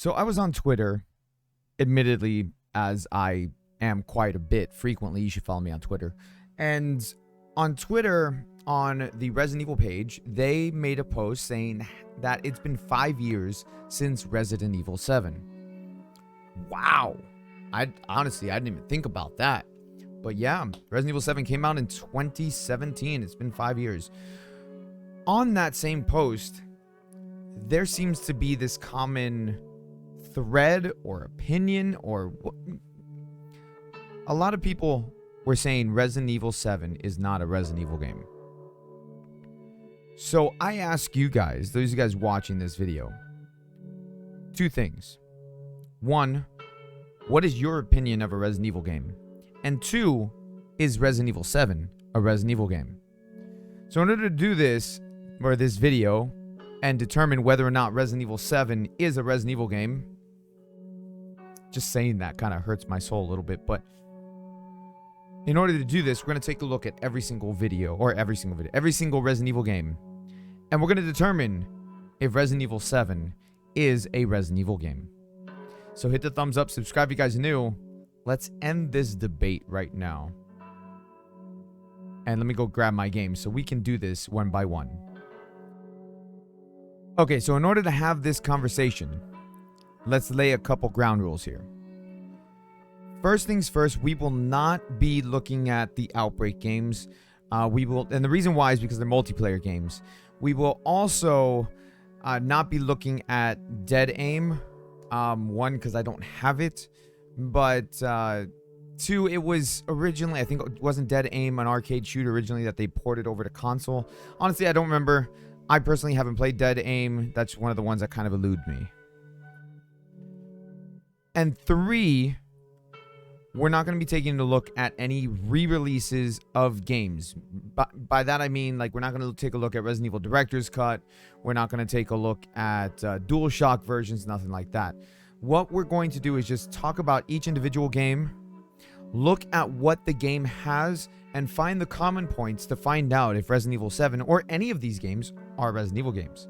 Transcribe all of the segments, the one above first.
So I was on Twitter, admittedly, as I am quite a bit frequently. You should follow me on Twitter. And on Twitter, on the Resident Evil page, they made a post saying that it's been 5 years since Resident Evil 7. Wow. I didn't even think about that. But yeah, Resident Evil 7 came out in 2017. It's been 5 years. On that same post, there seems to be this common thread or opinion or a lot of people were saying Resident Evil 7 is not a Resident Evil game. So I ask you guys, those of you guys watching this video, two things. One, what is your opinion of a Resident Evil game? And two, is Resident Evil 7 a Resident Evil game? So in order to do this, or this video, and determine whether or not Resident Evil 7 is a Resident Evil game, just saying that kind of hurts my soul a little bit, but in order to do this, we're going to take a look at every single Resident Evil game, and we're going to determine if Resident Evil 7 is a Resident Evil game. So hit the thumbs up, subscribe if you guys are new. Let's end this debate right now. And let me go grab my game so we can do this one by one. Okay, so in order to have this conversation, let's lay a couple ground rules here. First things first, we will not be looking at the Outbreak games. And the reason why is because they're multiplayer games. We will also not be looking at Dead Aim. One, because I don't have it. But two, it was originally, I think it wasn't Dead Aim, an arcade shooter originally that they ported over to console. Honestly, I don't remember. I personally haven't played Dead Aim. That's one of the ones that kind of elude me. And three, we're not going to be taking a look at any re-releases of games. By that I mean, like, we're not going to take a look at Resident Evil Director's Cut. We're not going to take a look at DualShock versions, nothing like that. What we're going to do is just talk about each individual game, look at what the game has, and find the common points to find out if Resident Evil 7 or any of these games are Resident Evil games.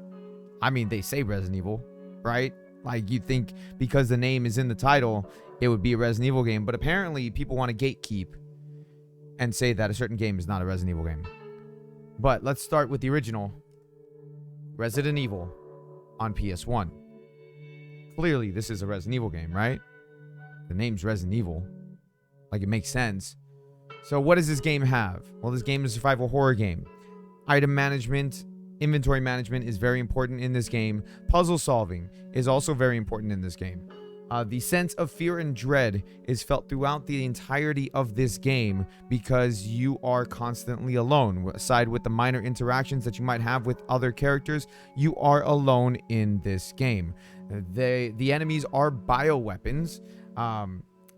I mean, they say Resident Evil, right? Like, you'd think because the name is in the title, it would be a Resident Evil game. But apparently, people want to gatekeep and say that a certain game is not a Resident Evil game. But let's start with the original Resident Evil on PS1. Clearly, this is a Resident Evil game, right? The name's Resident Evil. Like, it makes sense. So what does this game have? Well, this game is a survival horror game. Item management, inventory management is very important in this game. Puzzle solving is also very important in this game. The sense of fear and dread is felt throughout the entirety of this game because you are constantly alone. Aside with the minor interactions that you might have with other characters, you are alone in this game. The enemies are bioweapons.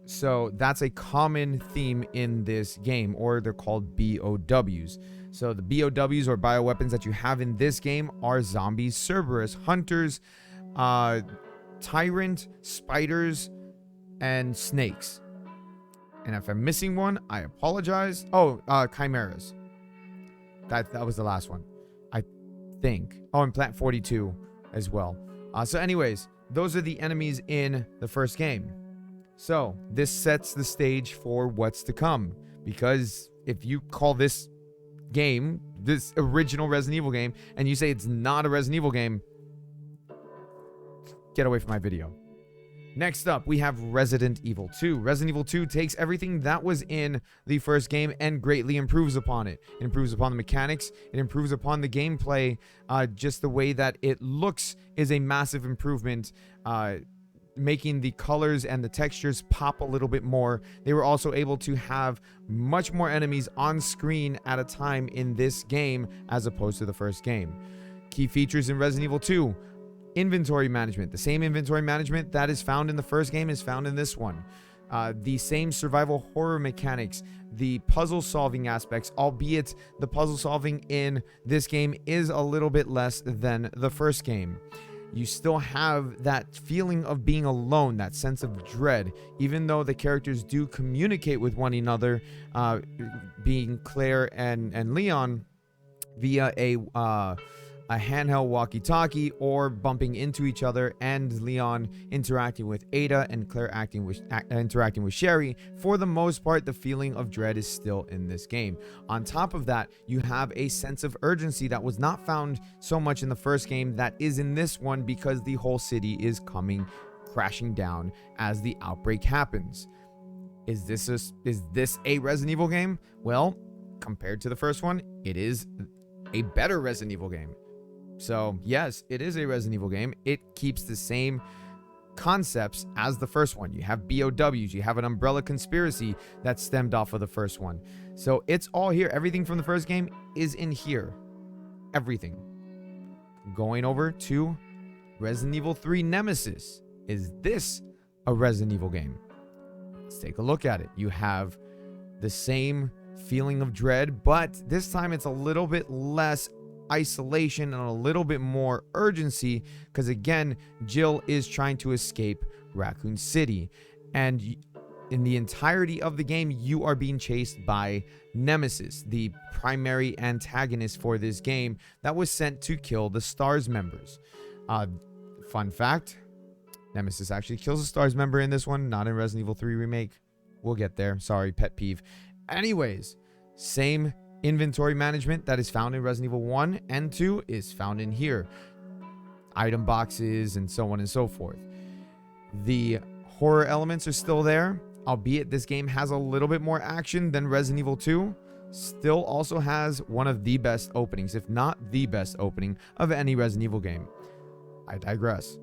So that's a common theme in this game, or they're called BOWs. So the BOWs or bioweapons that you have in this game are zombies, Cerberus, hunters, tyrant, spiders, and snakes. And if I'm missing one, I apologize. Oh, chimeras. That was the last one, I think. Oh, and Plant 42 as well. So anyways, those are the enemies in the first game. So this sets the stage for what's to come, because if you call this game, this original Resident Evil game, and you say it's not a Resident Evil game, get away from my video. Next up, we have Resident Evil 2. Resident Evil 2 takes everything that was in the first game and greatly improves upon it. It improves upon the mechanics. It improves upon the gameplay. Just the way that it looks is a massive improvement, making the colors and the textures pop a little bit more. They were also able to have much more enemies on screen at a time in this game as opposed to the first game. Key features in Resident Evil 2. Inventory management. The same inventory management that is found in the first game is found in this one. The same survival horror mechanics, the puzzle solving aspects, albeit the puzzle solving in this game is a little bit less than the first game. You still have that feeling of being alone, that sense of dread, even though the characters do communicate with one another, being Claire and Leon via a a handheld walkie-talkie, or bumping into each other, and Leon interacting with Ada and Claire interacting with Sherry. For the most part, the feeling of dread is still in this game. On top of that, you have a sense of urgency that was not found so much in the first game that is in this one, because the whole city is coming crashing down as the outbreak happens. Is this a Resident Evil game? Well, compared to the first one, it is a better Resident Evil game. So yes, it is a Resident Evil game. It keeps the same concepts as the first one. You have BOWs, you have an umbrella conspiracy that stemmed off of the first one. So it's all here. Everything from the first game is in here. Everything. Going over to Resident Evil 3 Nemesis. Is this a Resident Evil game? Let's take a look at it. You have the same feeling of dread, but this time it's a little bit less isolation and a little bit more urgency, because again, Jill is trying to escape Raccoon City, and in the entirety of the game you are being chased by Nemesis, the primary antagonist for this game that was sent to kill the STARS members. Fun fact, Nemesis actually kills a STARS member in this one, not in Resident Evil 3 Remake. We'll get there. Sorry, pet peeve. Anyways, same inventory management that is found in Resident Evil 1 and 2 is found in here. Item boxes and so on and so forth. The horror elements are still there, albeit this game has a little bit more action than Resident Evil 2. Still also has one of the best openings, if not the best opening of any Resident Evil game. I digress.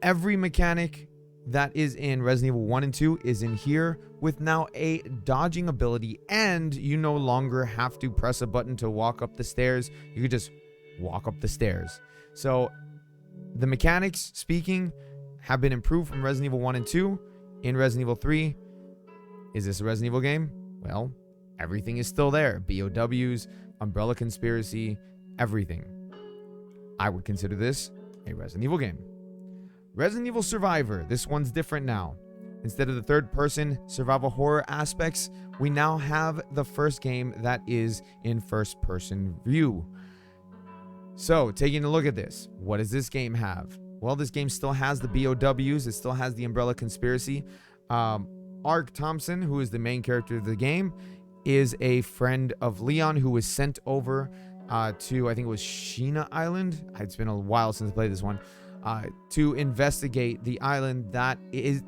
Every mechanic that is in Resident Evil 1 and 2 is in here, with now a dodging ability, and you no longer have to press a button to walk up the stairs. You could just walk up the stairs. So the mechanics speaking have been improved from Resident Evil 1 and 2. In Resident Evil 3, is this a Resident Evil game? Well, everything is still there. BOWs, Umbrella Conspiracy, everything. I would consider this a Resident Evil game. Resident Evil Survivor. This one's different now. Instead of the third-person survival horror aspects, we now have the first game that is in first-person view. So, taking a look at this, what does this game have? Well, this game still has the BOWs. It still has the Umbrella Conspiracy. Ark Thompson, who is the main character of the game, is a friend of Leon who was sent over to, I think it was Sheena Island. It's been a while since I played this one. To investigate the island that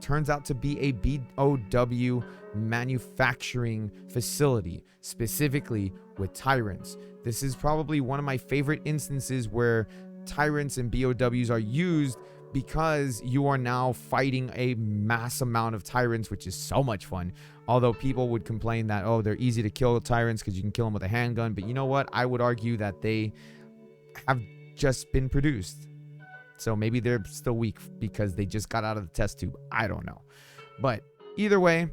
turns out to be a BOW manufacturing facility, specifically with tyrants. This is probably one of my favorite instances where tyrants and BOWs are used, because you are now fighting a mass amount of tyrants, which is so much fun. Although people would complain that, oh, they're easy to kill tyrants because you can kill them with a handgun. But you know what? I would argue that they have just been produced. So maybe they're still weak because they just got out of the test tube. I don't know. But either way,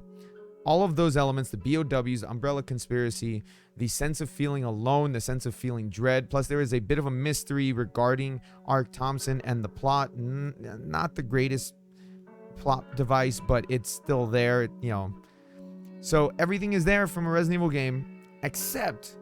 all of those elements, the BOWs, Umbrella Conspiracy, the sense of feeling alone, the sense of feeling dread, plus there is a bit of a mystery regarding Ark Thompson and the plot. Not the greatest plot device, but it's still there, you know. So everything is there from a Resident Evil game, except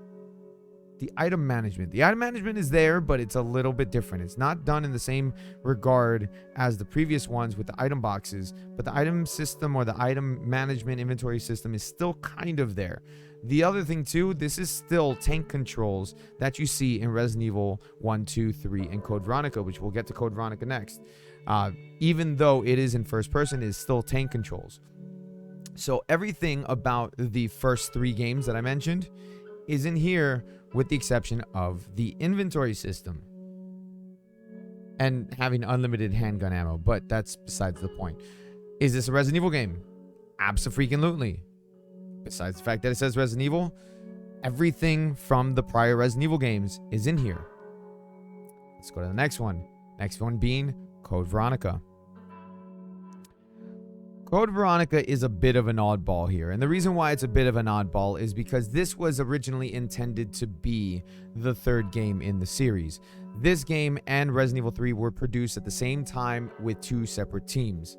the item management. The item management is there, but it's a little bit different. It's not done in the same regard as the previous ones with the item boxes, but the item system, or the item management inventory system, is still kind of there. The other thing too, this is still tank controls that you see in Resident Evil 1, 2, 3, and Code Veronica, which we'll get to Code Veronica next. Even though it is in first person, it is still tank controls. So everything about the first 3 games that I mentioned is in here, with the exception of the inventory system and having unlimited handgun ammo, but that's besides the point. Is this a Resident Evil game? Abso-freaking-lutely. Besides the fact that it says Resident Evil, everything from the prior Resident Evil games is in here. Let's go to the next one. Next one being Code Veronica. Code Veronica is a bit of an oddball here, and the reason why it's a bit of an oddball is because this was originally intended to be the 3rd game in the series. This game and Resident Evil 3 were produced at the same time with 2 separate teams.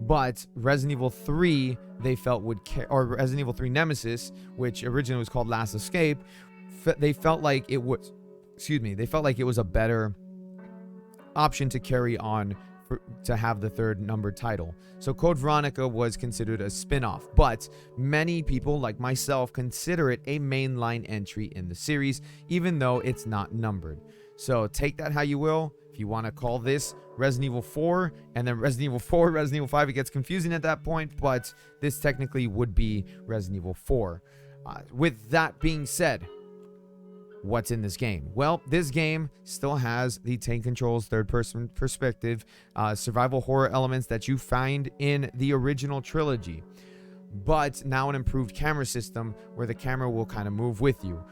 But Resident Evil 3, they felt or Resident Evil 3 Nemesis, which originally was called Last Escape, they felt like it was, they felt like it was a better option to carry on to have the third numbered title. So Code Veronica was considered a spin-off, but many people like myself consider it a mainline entry in the series, even though it's not numbered. So take that how you will. If you want to call this Resident Evil 4 and then Resident Evil 4, Resident Evil 5, it gets confusing at that point, but this technically would be Resident Evil 4. With that being said, what's in this game? Well, this game still has the tank controls, third-person perspective, survival horror elements that you find in the original trilogy, but now an improved camera system where the camera will kind of move with you.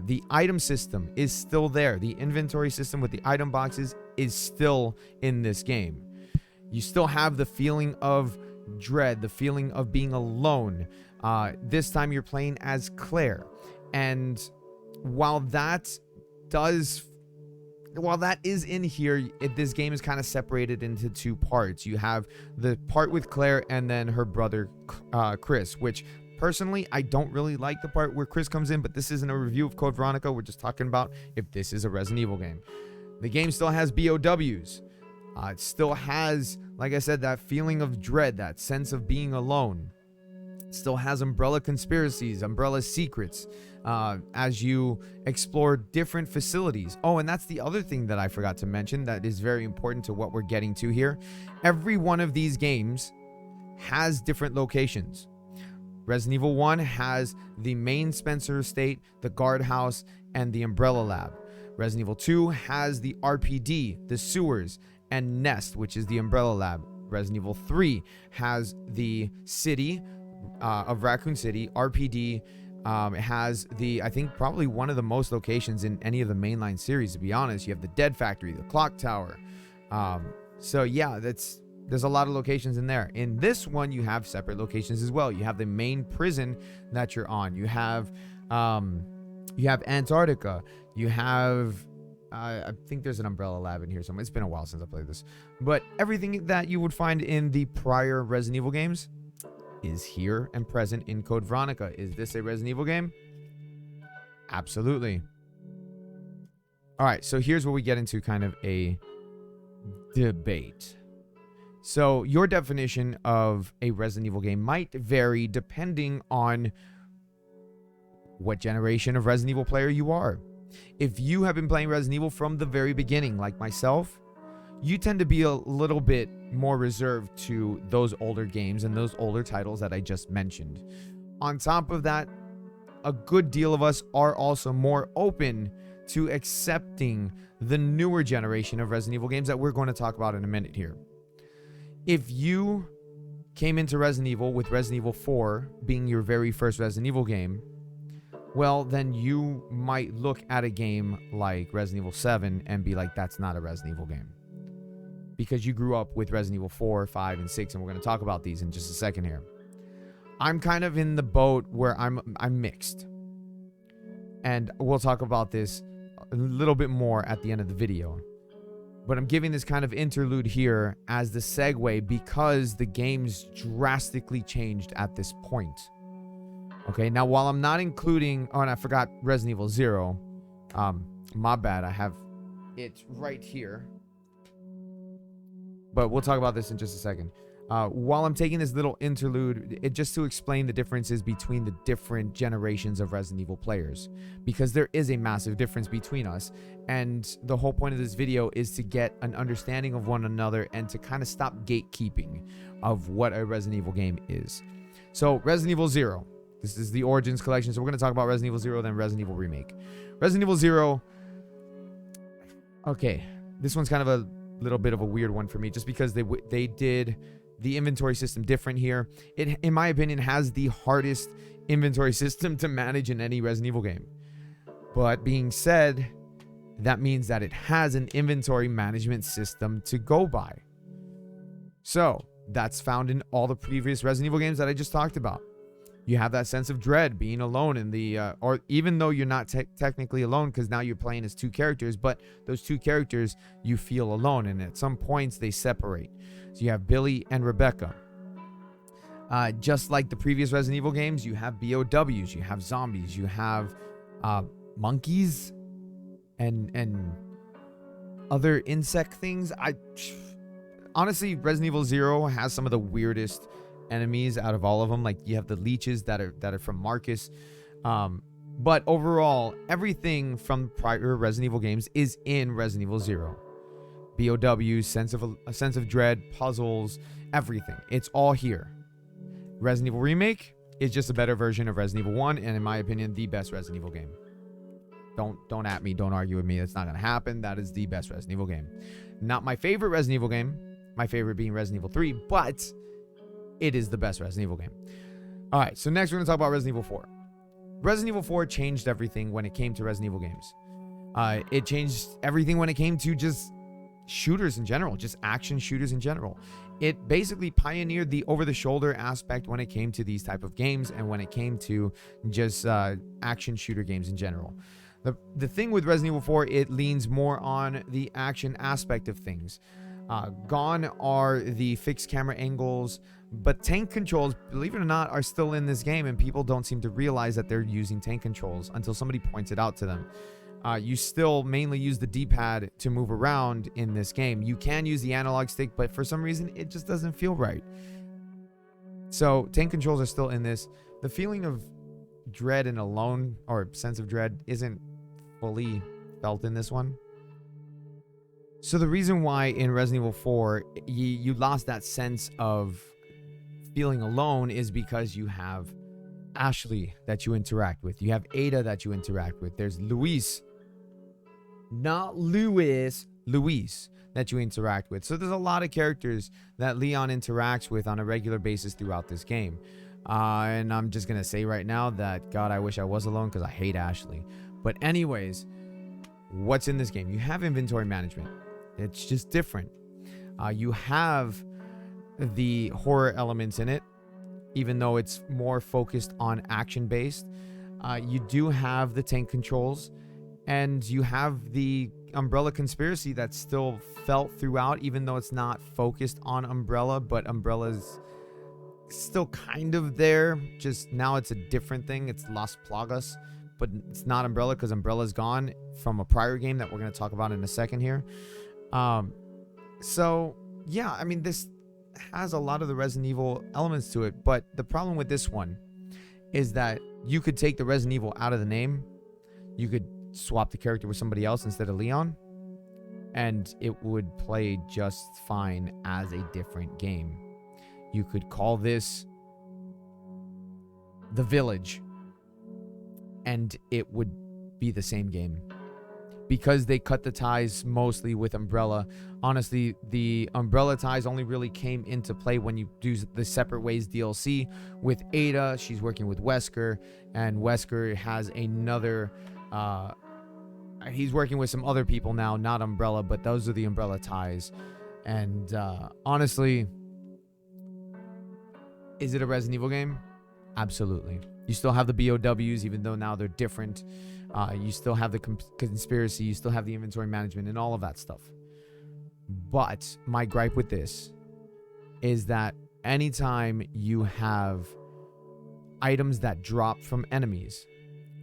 The item system is still there. The inventory system with the item boxes is still in this game. You still have the feeling of dread, the feeling of being alone. This time you're playing as Claire, and while that is in here, this game is kind of separated into two parts. You have the part with Claire and then her brother Chris, which personally I don't really like the part where Chris comes in, but this isn't a review of Code Veronica. We're just talking about if this is a Resident Evil game. The game still has BOWs. It still has, like I said, that feeling of dread, that sense of being alone. It still has Umbrella conspiracies, Umbrella secrets, as you explore different facilities. Oh, and that's the other thing that I forgot to mention that is very important to what we're getting to here. Every one of these games has different locations. Resident Evil 1 has the main Spencer estate, the guardhouse, and the Umbrella lab. Resident Evil 2 has the RPD, the sewers, and Nest, which is the Umbrella lab. Resident Evil 3 has the city of Raccoon City, RPD. It has I think probably one of the most locations in any of the mainline series, to be honest. You have the Dead Factory, the Clock Tower. So yeah, there's a lot of locations in there. In this one, you have separate locations as well. You have the main prison that you're on. You have Antarctica. You have I think there's an Umbrella lab in here somewhere. It's been a while since I played this, but everything that you would find in the prior Resident Evil games is here and present in Code Veronica. Is this a Resident Evil game? Absolutely. All right, so here's where we get into kind of a debate. So your definition of a Resident Evil game might vary depending on what generation of Resident Evil player you are. If you have been playing Resident Evil from the very beginning, like myself, you tend to be a little bit more reserved to those older games and those older titles that I just mentioned. On top of that, a good deal of us are also more open to accepting the newer generation of Resident Evil games that we're going to talk about in a minute here. If you came into Resident Evil with Resident Evil 4 being your very first Resident Evil game, well, then you might look at a game like Resident Evil 7 and be like, that's not a Resident Evil game. Because you grew up with Resident Evil 4, 5, and 6, and we're going to talk about these in just a second here. I'm kind of in the boat where I'm mixed. And we'll talk about this a little bit more at the end of the video. But I'm giving this kind of interlude here as the segue because the game's drastically changed at this point. Okay, now while I'm not including... Oh, and I forgot Resident Evil 0. My bad, I have it right here. But we'll talk about this in just a second. While I'm taking this little interlude, just to explain the differences between the different generations of Resident Evil players, because there is a massive difference between us, and the whole point of this video is to get an understanding of one another and to kind of stop gatekeeping of what a Resident Evil game is. So Resident Evil 0, this is the Origins collection, so we're going to talk about Resident Evil 0, then Resident Evil Remake. Resident Evil 0, okay, this one's kind of a little bit of a weird one for me, just because they did the inventory system different here. It, in my opinion, has the hardest inventory system to manage in any Resident Evil game. But being said, that means that it has an inventory management system to go by. So that's found in all the previous Resident Evil games that I just talked about. You have that sense of dread, being alone in the, or even though you're not technically alone, because now you're playing as two characters, but those two characters, you feel alone, and at some points they separate. So you have Billy and Rebecca. Just like the previous Resident Evil games, you have BOWs, you have zombies, you have monkeys. and other insect things. Honestly, Resident Evil 0 has some of the weirdest enemies out of all of them. Like, you have the leeches that are from Marcus. But overall, everything from prior Resident Evil games is in Resident Evil 0. BOW, a sense of dread, puzzles, everything. It's all here. Resident Evil Remake is just a better version of Resident Evil 1, and in my opinion, the best Resident Evil game. Don't at me, don't argue with me. That's not going to happen. That is the best Resident Evil game. Not my favorite Resident Evil game. My favorite being Resident Evil 3, but it is the best Resident Evil game. All right, so next we're going to talk about Resident Evil 4. Resident Evil 4 changed everything when it came to Resident Evil games. It changed everything when it came to just shooters in general, just action shooters in general. It basically pioneered the over-the-shoulder aspect when it came to these type of games and when it came to just action shooter games in general. The thing with Resident Evil 4, it leans more on the action aspect of things. Gone are the fixed camera angles, but tank controls, believe it or not, are still in this game, and people don't seem to realize that they're using tank controls until somebody points it out to them. You still mainly use the D-pad to move around in this game. You can use the analog stick, but for some reason, it just doesn't feel right. So tank controls are still in this. The feeling of dread and alone, or sense of dread, isn't fully felt in this one. So the reason why in Resident Evil 4 you lost that sense of feeling alone is because you have Ashley that you interact with. You have Ada that you interact with. There's Luis, not Louis, Luis that you interact with. So there's a lot of characters that Leon interacts with on a regular basis throughout this game. And I'm just going to say right now that, God, I wish I was alone because I hate Ashley. But anyways, what's in this game? You have inventory management. It's just different. You have the horror elements in it, even though it's more focused on action based. You do have the tank controls, and you have the Umbrella conspiracy that's still felt throughout, even though it's not focused on Umbrella, but Umbrella's still kind of there. Just now it's a different thing. It's Las Plagas, but it's not Umbrella because Umbrella's gone from a prior game that we're going to talk about in a second here. So yeah, I mean, this has a lot of the Resident Evil elements to it, but the problem with this one is that you could take the Resident Evil out of the name. You could swap the character with somebody else instead of Leon, and it would play just fine as a different game. You could call this The Village, and it would be the same game. Because they cut the ties mostly with Umbrella. Honestly, the Umbrella ties only really came into play when you do the Separate Ways DLC with Ada. She's working with Wesker, and Wesker has another... he's working with some other people now, not Umbrella, but those are the Umbrella ties. And honestly, is it a Resident Evil game? Absolutely. You still have the BOWs, even though now they're different. You still have the conspiracy. You still have the inventory management and all of that stuff. But my gripe with this is that anytime you have items that drop from enemies,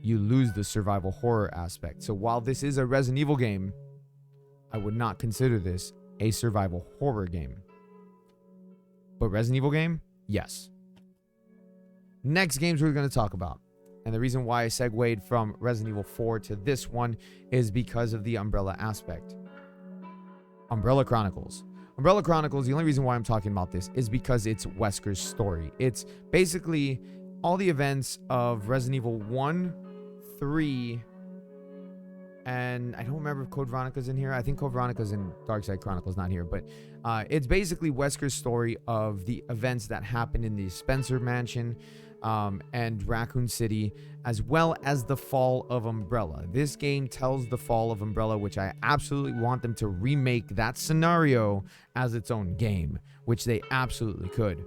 you lose the survival horror aspect. So while this is a Resident Evil game, I would not consider this a survival horror game. But Resident Evil game? Yes. Next games we're going to talk about. And the reason why I segued from Resident Evil 4 to this one is because of the Umbrella aspect. Umbrella Chronicles. Umbrella Chronicles, the only reason why I'm talking about this is because it's Wesker's story. It's basically all the events of Resident Evil 1, 3, and I don't remember if Code Veronica's in here. I think Code Veronica's in Darkside Chronicles, not here. But it's basically Wesker's story of the events that happened in the Spencer Mansion, and Raccoon City, as well as the fall of Umbrella. This game tells the fall of Umbrella, which I absolutely want them to remake that scenario as its own game, which they absolutely could.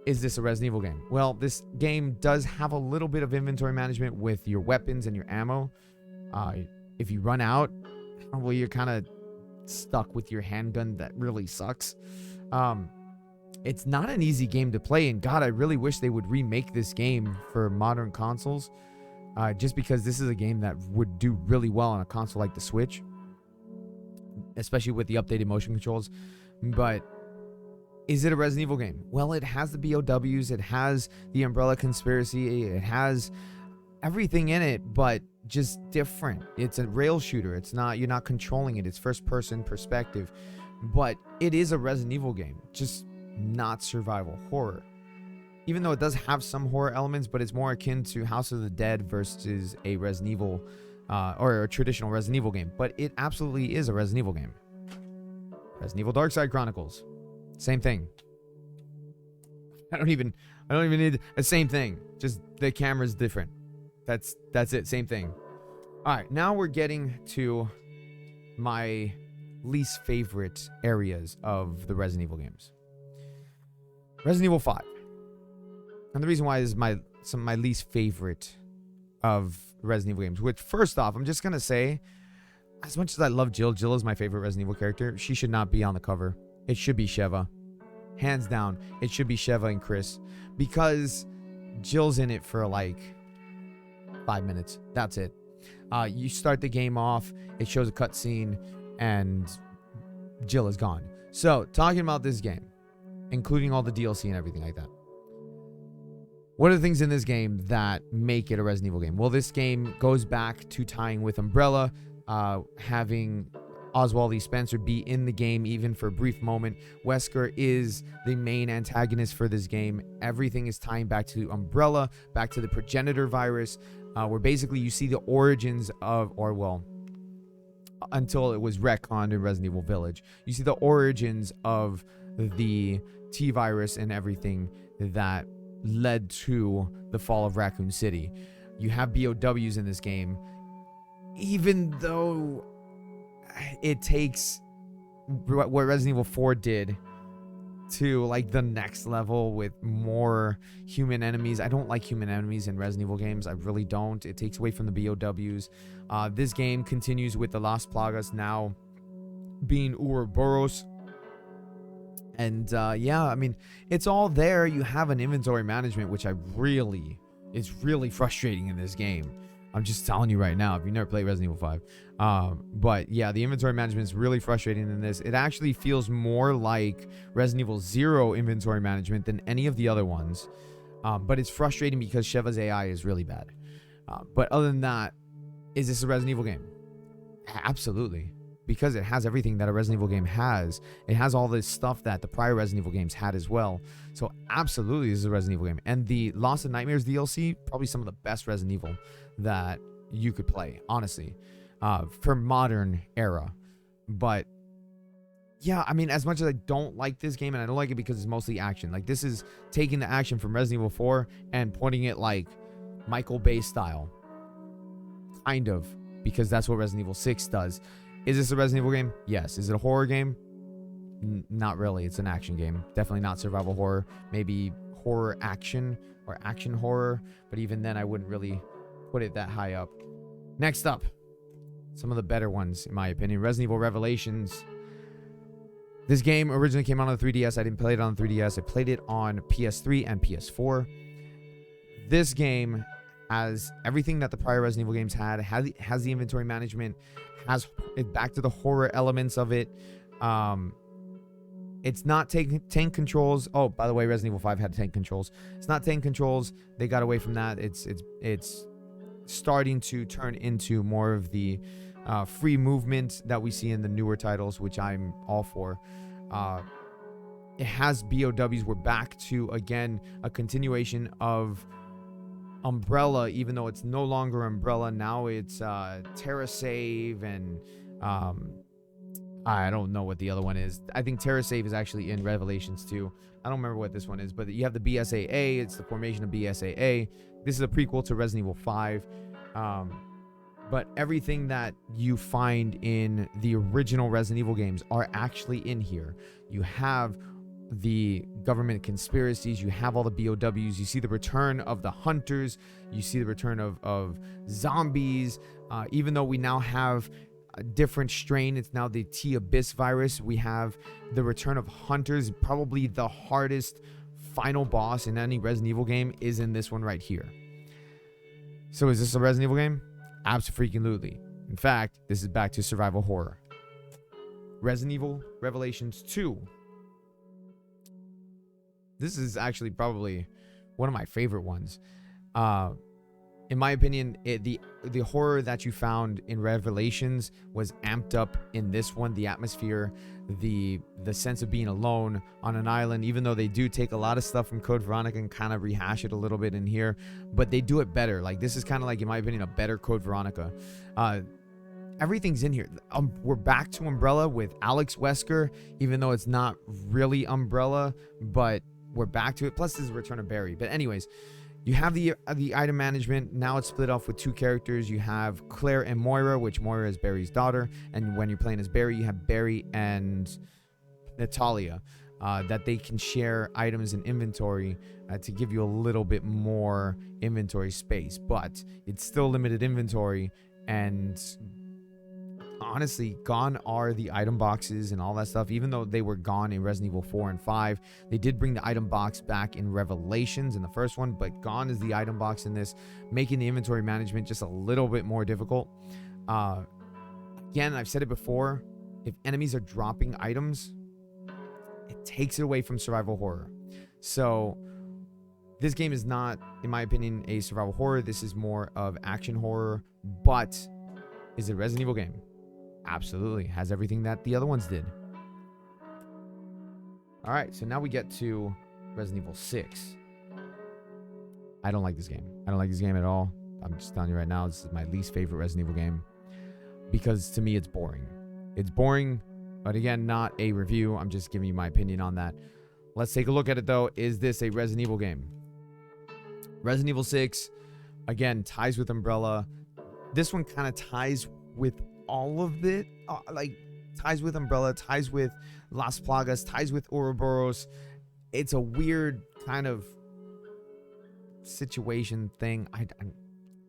Is this a Resident Evil game? Well, this game does have a little bit of inventory management with your weapons and your ammo. If you run out, well, you're kind of stuck with your handgun. That really sucks. It's not an easy game to play, and God, I really wish they would remake this game for modern consoles. just because this is a game that would do really well on a console like the Switch, especially with the updated motion controls. But is it a Resident Evil game? Well, it has the BOWs, it has the Umbrella Conspiracy, it has everything in it, but just different. It's a rail shooter. It's not, you're not controlling it. It's first person perspective, but it is a Resident Evil game, just not survival horror. Even though it does have some horror elements, but it's more akin to House of the Dead versus a Resident Evil, or a traditional Resident Evil game. But it absolutely is a Resident Evil game. Resident Evil Darkside Chronicles, same thing. I don't even need the same thing. Just the camera's different. That's it. Same thing. All right, now we're getting to my least favorite areas of the Resident Evil games. Resident Evil 5. And the reason why is my least favorite of Resident Evil games. Which, first off, I'm just gonna say, as much as I love Jill, Jill is my favorite Resident Evil character. She should not be on the cover. It should be Sheva. Hands down, it should be Sheva and Chris, because Jill's in it for like 5 minutes. That's it. You start the game off, it shows a cutscene, and Jill is gone. So, talking about this game, including all the DLC and everything like that. What are the things in this game that make it a Resident Evil game? Well, this game goes back to tying with Umbrella, having Oswald E. Spencer be in the game even for a brief moment. Wesker is the main antagonist for this game. Everything is tying back to Umbrella, back to the progenitor virus, where basically you see the origins of, or well, until it was retconned in Resident Evil Village, you see the origins of the T-virus and everything that led to the fall of Raccoon City. You have BOWs in this game, even though it takes what Resident Evil 4 did to like the next level with more human enemies. I don't like human enemies in Resident Evil games. I really don't. It takes away from the BOWs. This game continues with the Las Plagas now being Ouroboros. And yeah, I mean, it's all there. You have an inventory management, which is really frustrating in this game. I'm just telling you right now, if you never played Resident Evil 5. But yeah, the inventory management is really frustrating in this. It actually feels more like Resident Evil 0 inventory management than any of the other ones. But it's frustrating because Sheva's AI is really bad. But other than that, is this a Resident Evil game? Absolutely. Because it has everything that a Resident Evil game has. It has all this stuff that the prior Resident Evil games had as well. So absolutely, this is a Resident Evil game. And the Lost in Nightmares DLC, probably some of the best Resident Evil that you could play, honestly, for modern era. But yeah, I mean, as much as I don't like this game, and I don't like it because it's mostly action. Like, this is taking the action from Resident Evil 4 and putting it like Michael Bay style. Kind of, because that's what Resident Evil 6 does. Is this a Resident Evil game? Yes. Is it a horror game? Not really. It's an action game. Definitely not survival horror. Maybe horror action or action horror. But even then, I wouldn't really put it that high up. Next up, some of the better ones, in my opinion. Resident Evil Revelations. This game originally came out on the 3DS. I didn't play it on the 3DS. I played it on PS3 and PS4. This game has everything that the prior Resident Evil games had. Has the inventory management. Has it back to the horror elements of it. It's not tank controls. Oh, by the way, Resident Evil 5 had tank controls. It's not tank controls. They got away from that. It's starting to turn into more of the free movement that we see in the newer titles, which I'm all for. It has BOWs. We're back to, again, a continuation of Umbrella, even though it's no longer Umbrella. Now it's TerraSave and I don't know what the other one is. I think TerraSave is actually in Revelations 2. I don't remember what this one is, but you have the BSAA. It's the formation of BSAA. This is a prequel to Resident Evil 5. But everything that you find in the original Resident Evil games are actually in here. You have the government conspiracies, you have all the BOWs, you see the return of the hunters, you see the return of zombies, even though we now have a different strain. It's now the T-Abyss virus. We have the return of hunters. Probably the hardest final boss in any Resident Evil game is in this one right here. So is this a Resident Evil game? Abso-freaking-lutely. In fact, this is back to survival horror. Resident Evil Revelations 2. This is actually probably one of my favorite ones. In my opinion, the horror that you found in Revelations was amped up in this one. The atmosphere, the sense of being alone on an island, even though they do take a lot of stuff from Code Veronica and kind of rehash it a little bit in here, but they do it better. Like, this is kind of like, in my opinion, a better Code Veronica. Everything's in here. We're back to Umbrella with Alex Wesker, even though it's not really Umbrella, but we're back to it. Plus, this is Return of Barry. But anyways, you have the item management. Now it's split off with two characters. You have Claire and Moira, which Moira is Barry's daughter. And when you're playing as Barry, you have Barry and Natalia, that they can share items and inventory to give you a little bit more inventory space. But it's still limited inventory. And honestly, gone are the item boxes and all that stuff. Even though they were gone in Resident Evil 4 and 5, they did bring the item box back in Revelations in the first one, but gone is the item box in this, making the inventory management just a little bit more difficult. Again, I've said it before, if enemies are dropping items, it takes it away from survival horror. So this game is not, in my opinion, a survival horror. This is more of action horror. But is it a Resident Evil game? Absolutely. Has everything that the other ones did. Alright, so now we get to Resident Evil 6. I don't like this game. I don't like this game at all. I'm just telling you right now, this is my least favorite Resident Evil game. Because to me, it's boring. It's boring, but again, not a review. I'm just giving you my opinion on that. Let's take a look at it, though. Is this a Resident Evil game? Resident Evil 6, again, ties with Umbrella. This one kind of ties with all of it, like ties with Umbrella, ties with Las Plagas, ties with Ouroboros. It's a weird kind of situation thing. I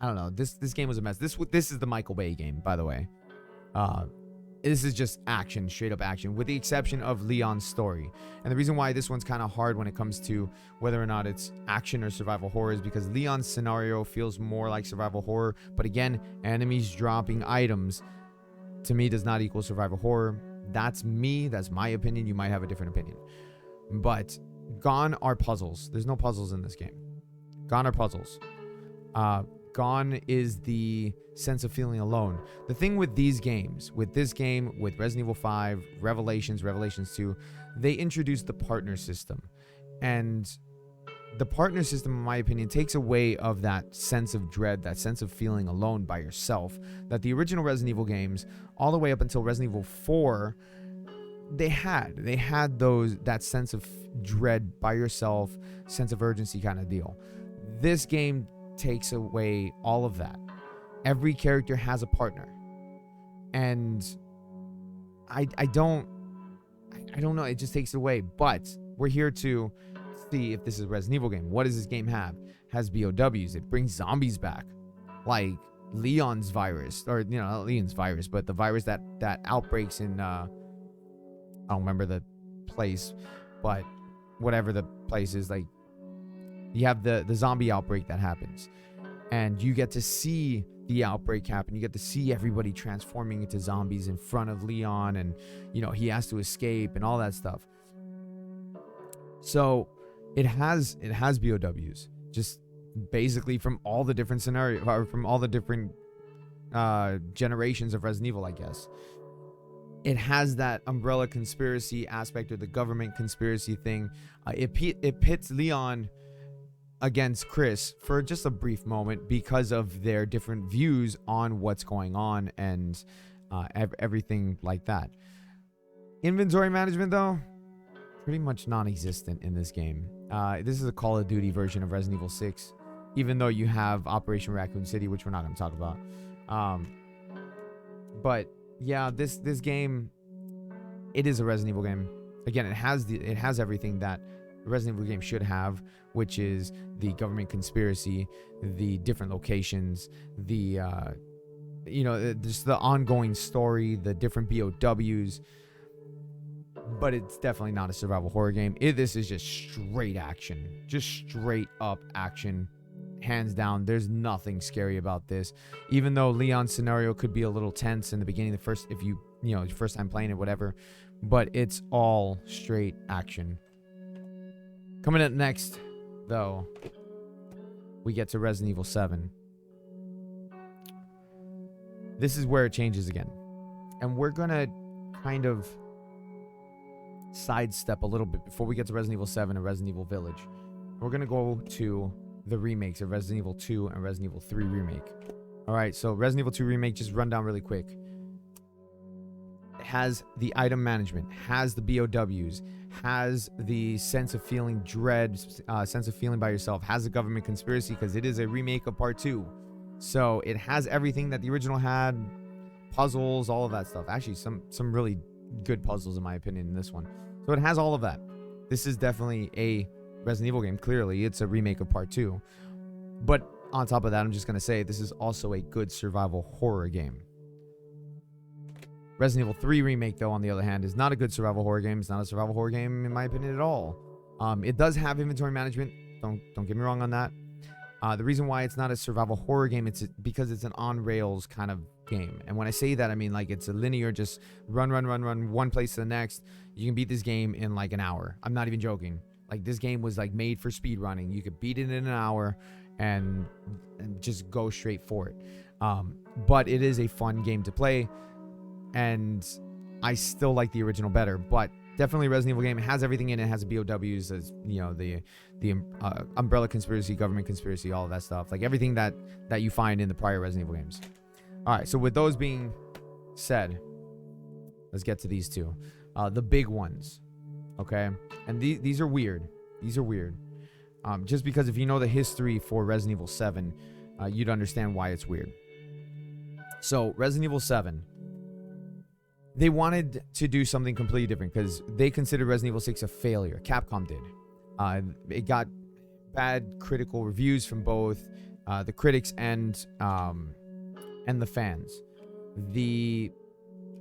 don't know. This game was a mess. This is the Michael Bay game, by the way. This is just action, straight up action, with the exception of Leon's story. And the reason why this one's kind of hard when it comes to whether or not it's action or survival horror is because Leon's scenario feels more like survival horror. But again, enemies dropping items to me does not equal survival horror. That's me. That's my opinion. You might have a different opinion. But gone are puzzles. There's no puzzles in this game. Gone are puzzles. Gone is the sense of feeling alone. The thing with these games, with this game, with Resident Evil 5, Revelations 2, they introduced the partner system. And the partner system, in my opinion, takes away of that sense of dread, that sense of feeling alone by yourself, that the original Resident Evil games, all the way up until Resident Evil 4, they had that sense of dread by yourself, sense of urgency kind of deal. This game takes away all of that. Every character has a partner, and I don't know, it just takes it away. But we're here to see if this is a Resident Evil game. What does this game have? It has BOWs. It brings zombies back, like Leon's virus, or not Leon's virus, but the virus that outbreaks in I don't remember the place, but whatever the place is, like you have the zombie outbreak that happens, and you get to see the outbreak happen. You get to see everybody transforming into zombies in front of Leon, and he has to escape and all that stuff. So it has BOWs, just basically from all the different scenarios, or from all the different generations of Resident Evil, I guess. It has that Umbrella conspiracy aspect, or the government conspiracy thing. It pits Leon against Chris for just a brief moment because of their different views on what's going on and everything like that. Inventory management, though, pretty much non-existent in this game. This is a Call of Duty version of Resident Evil 6, even though you have Operation Raccoon City, which we're not going to talk about. But yeah, this game, it is a Resident Evil game. Again, it has everything that a Resident Evil game should have, which is the government conspiracy, the different locations, the just the ongoing story, the different BOWs. But it's definitely not a survival horror game. This is just straight action, just straight up action. hands down. There's nothing scary about this. Even though Leon's scenario could be a little tense in the beginning, the first, if you know, first time playing it, whatever. But it's all straight action. Coming up next, though, we get to Resident Evil 7. This is where it changes again. And we're going to kind of sidestep a little bit before we get to Resident Evil 7 and Resident Evil Village. We're going to go to the remakes of Resident Evil 2 and Resident Evil 3 Remake. Alright, so Resident Evil 2 Remake, just run down really quick. It has the item management, has the BOWs, has the sense of feeling dread, sense of feeling by yourself, has the government conspiracy because it is a remake of Part 2. So it has everything that the original had, puzzles, all of that stuff. Actually, some really good puzzles in my opinion in this one. So it has all of that. This is definitely a Resident Evil game. Clearly, it's a remake of Part 2. But on top of that, I'm just going to say this is also a good survival horror game. Resident Evil 3 Remake, though, on the other hand, is not a good survival horror game. It's not a survival horror game, in my opinion, at all. It does have inventory management. Don't get me wrong on that. The reason why it's not a survival horror game, it's because it's an on-rails kind of game. And when I say that, I mean, like, it's a linear, just run, one place to the next. You can beat this game in, like, an hour. I'm not even joking. Like, this game was, like, made for speed running. You could beat it in an hour and just go straight for it. But it is a fun game to play. And I still like the original better. But definitely Resident Evil game. It has everything in it. It has BOWs, as, you know, the Umbrella conspiracy, government conspiracy, all of that stuff. Like, everything that you find in the prior Resident Evil games. All right, so with those being said, let's get to these two. The big ones, okay? And these are weird. These are weird. Just because if you know the history for Resident Evil 7, you'd understand why it's weird. So, Resident Evil 7, they wanted to do something completely different because they considered Resident Evil 6 a failure. Capcom did. It got bad critical reviews from both the critics and the fans. The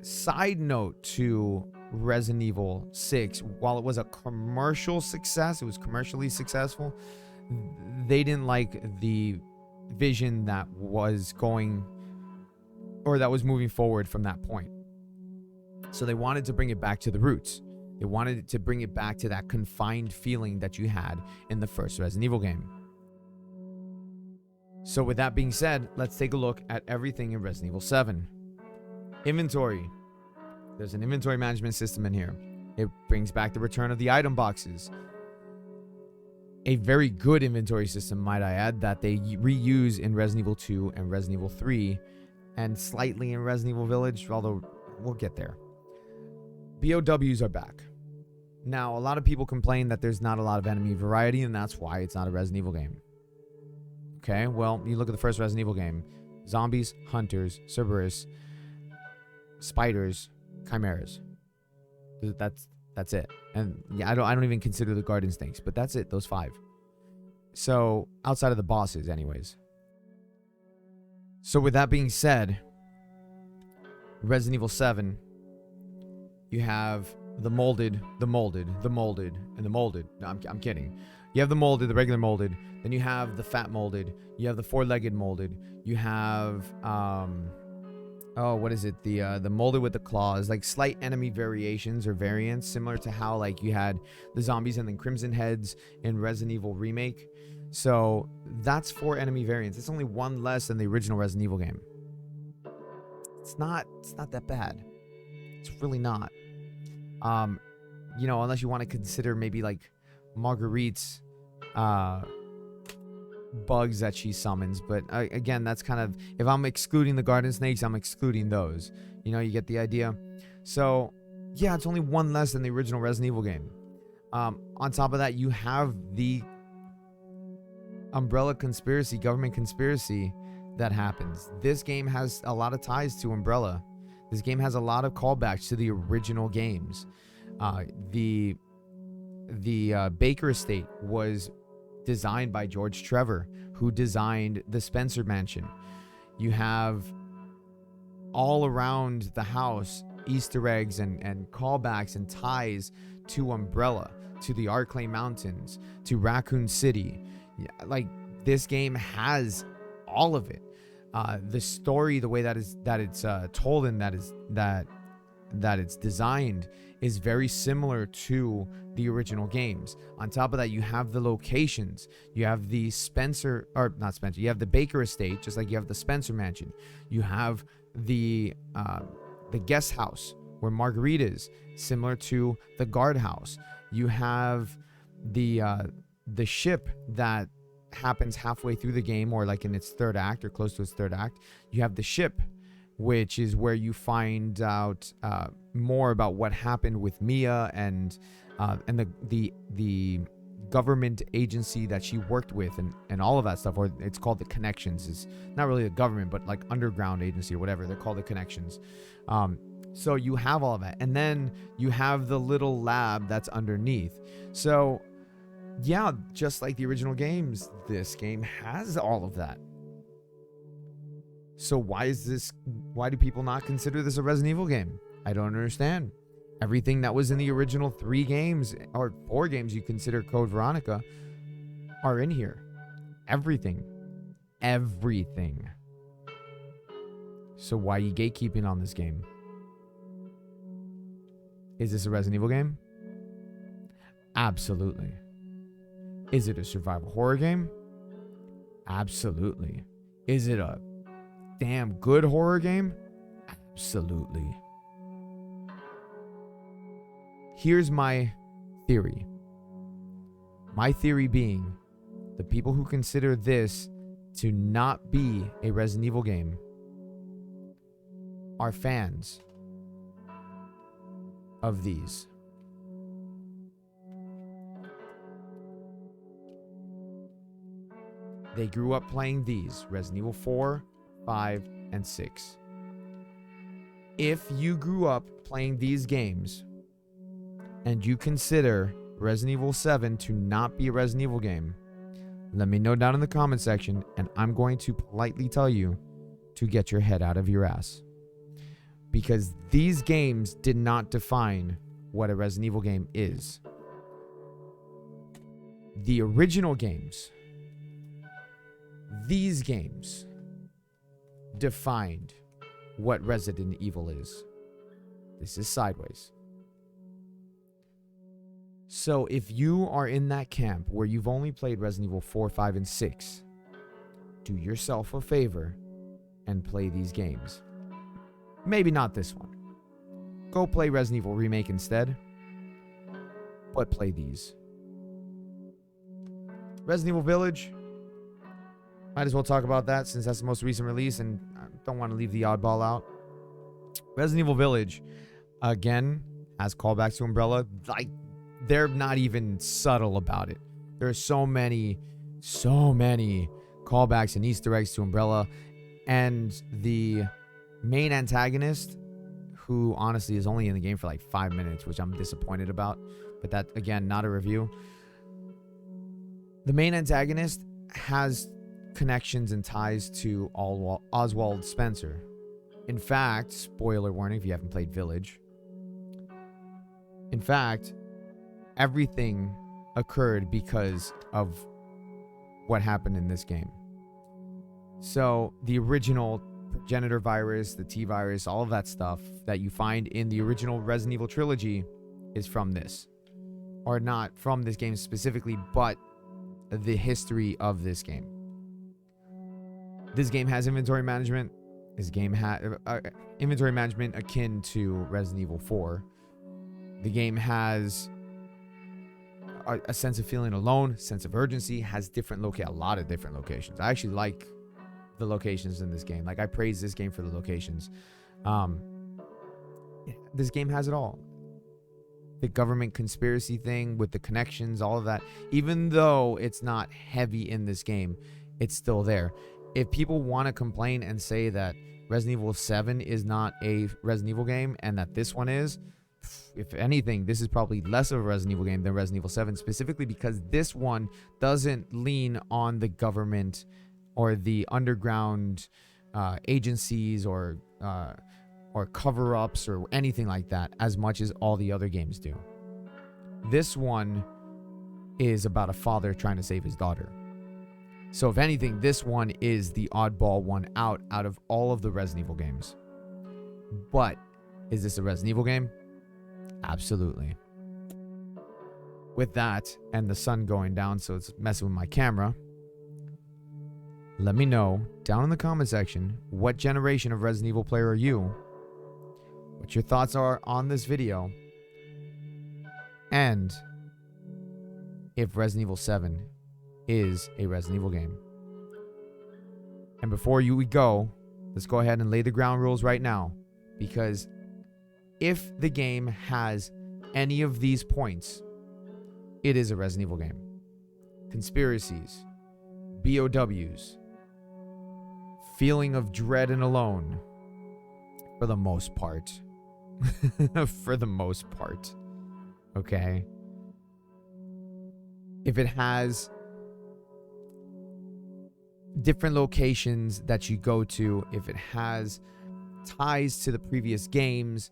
side note to Resident Evil 6, while it was a commercial success, it was commercially successful, they didn't like the vision that was going, or that was moving forward from that point. So they wanted to bring it back to the roots. They wanted to bring it back to that confined feeling that you had in the first Resident Evil game. So with that being said, let's take a look at everything in Resident Evil 7. Inventory. There's an inventory management system in here. It brings back the return of the item boxes. A very good inventory system, might I add, that they reuse in Resident Evil 2 and Resident Evil 3, and slightly in Resident Evil Village, although we'll get there. BOWs are back. Now, a lot of people complain that there's not a lot of enemy variety, and that's why it's not a Resident Evil game. Okay, well, you look at the first Resident Evil game. Zombies, hunters, Cerberus, spiders, chimeras. That's it. And yeah, I don't even consider the garden snakes, but that's it, those 5. So, outside of the bosses anyways. So with that being said, Resident Evil 7, you have the molded, and the molded. No, I'm kidding. You have the molded, the regular molded. Then you have the fat molded. You have the 4-legged molded. You have, what is it? The molded with the claws. Like slight enemy variations or variants, similar to how like you had the zombies and then Crimson Heads in Resident Evil Remake. So that's 4 enemy variants. It's only 1 less than the original Resident Evil game. It's not that bad. It's really not. You know, unless you want to consider maybe like Marguerite's bugs that she summons, but again, that's kind of, if I'm excluding the garden snakes, I'm excluding those. You know, you get the idea. So yeah, it's only 1 less than the original Resident Evil game. On top of that, you have the Umbrella conspiracy, government conspiracy that happens. This game has a lot of ties to Umbrella. This game has a lot of callbacks to the original games. The Baker estate was designed by George Trevor, who designed the Spencer Mansion. You have all around the house Easter eggs and callbacks and ties to Umbrella, to the Arklay Mountains, to Raccoon City. Yeah, like This game has all of it. The story, the way that it's told and that it's designed is very similar to the original games. On top of that, you have the locations. You have the you have the Baker Estate, just like you have the Spencer Mansion. You have the guest house where Marguerite is, similar to the guardhouse. You have the ship that happens halfway through the game, or like in its third act or close to its third act. You have the ship, which is where you find out more about what happened with Mia and the government agency that she worked with and all of that stuff. Or it's called the Connections. It's not really the government, but like underground agency or whatever. They're called the Connections. So you have all of that. And then you have the little lab that's underneath. So yeah, just like the original games, this game has all of that. So why do people not consider this a Resident Evil game? I don't understand. Everything that was in the original 3 games or 4 games you consider Code Veronica are in here. Everything. So why are you gatekeeping on this game? Is this a Resident Evil game? Absolutely. Is it a survival horror game? Absolutely. Is it a damn good horror game? Absolutely. Here's my theory. My theory being, the people who consider this to not be a Resident Evil game are fans of these. They grew up playing these, Resident Evil 4, 5, and 6. If you grew up playing these games and you consider Resident Evil 7 to not be a Resident Evil game, let me know down in the comment section, and I'm going to politely tell you to get your head out of your ass. Because these games did not define what a Resident Evil game is. The original games, these games, defined what Resident Evil is. This is sideways. So if you are in that camp where you've only played Resident Evil 4, 5, and 6, do yourself a favor and play these games. Maybe not this one. Go play Resident Evil Remake instead. But play these. Resident Evil Village. Might as well talk about that since that's the most recent release and I don't want to leave the oddball out. Resident Evil Village, again, has callbacks to Umbrella. Like, they're not even subtle about it. There are so many callbacks and Easter eggs to Umbrella. And the main antagonist, who honestly is only in the game for like 5 minutes, which I'm disappointed about. But that, again, not a review. The main antagonist has connections and ties to Oswald Spencer. In fact, spoiler warning if you haven't played Village. In fact, everything occurred because of what happened in this game. So the original progenitor virus, the T virus, all of that stuff that you find in the original Resident Evil trilogy is from this. Or not from this game specifically, but the history of this game. This game has inventory management. This game has inventory management akin to Resident Evil 4. The game has a sense of feeling alone, sense of urgency, has a lot of different locations. I actually like the locations in this game. Like, I praise this game for the locations. This game has it all. The government conspiracy thing with the connections, all of that. Even though it's not heavy in this game, it's still there. If people want to complain and say that Resident Evil 7 is not a Resident Evil game and that this one is, if anything, this is probably less of a Resident Evil game than Resident Evil 7, specifically because this one doesn't lean on the government or the underground agencies or cover-ups or anything like that as much as all the other games do. This one is about a father trying to save his daughter. So if anything, this one is the oddball one out of all of the Resident Evil games. But is this a Resident Evil game? Absolutely. With that and the sun going down, so it's messing with my camera, let me know down in the comment section, what generation of Resident Evil player are you? What your thoughts are on this video? And if Resident Evil 7 is a Resident Evil game. And before we go, let's go ahead and lay the ground rules right now. Because if the game has any of these points, it is a Resident Evil game. Conspiracies, BOWs, feeling of dread and alone, for the most part. For the most part. Okay? If it has different locations that you go to, if it has ties to the previous games,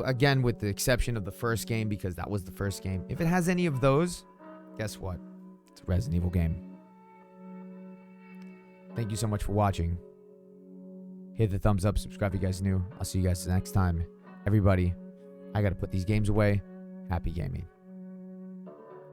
again, with the exception of the first game, because that was the first game, if it has any of those, guess what? It's a Resident Evil game. Thank you so much for watching. Hit the thumbs up, subscribe if you guys are new. I'll see you guys next time. Everybody, I gotta put these games away. Happy gaming.